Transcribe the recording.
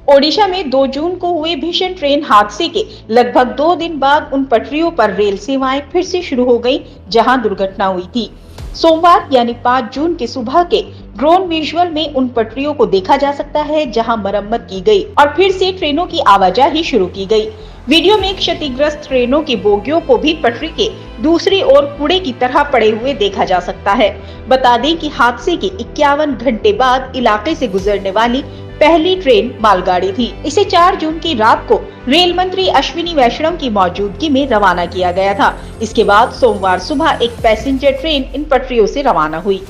ओडिशा में 2 जून को हुए भीषण ट्रेन हादसे के लगभग 2 दिन बाद उन पटरियों पर रेल सेवाएं फिर से शुरू हो गईं, जहां दुर्घटना हुई थी। सोमवार यानी 5 जून की सुबह के ड्रोन विजुअल में उन पटरियों को देखा जा सकता है जहां मरम्मत की गई और फिर से ट्रेनों की आवाजाही शुरू की गई। वीडियो में क्षतिग्रस्त ट्रेनों की बोगियों को भी पटरी के दूसरी ओर कूड़े की तरह पड़े हुए देखा जा सकता है। बता दें कि हादसे के 51 घंटे बाद इलाके से गुजरने वाली पहली ट्रेन मालगाड़ी थी। इसे 4 जून की रात को रेल मंत्री अश्विनी वैष्णव की मौजूदगी में रवाना किया गया था। इसके बाद सोमवार सुबह एक पैसेंजर ट्रेन इन पटरियों से रवाना हुई।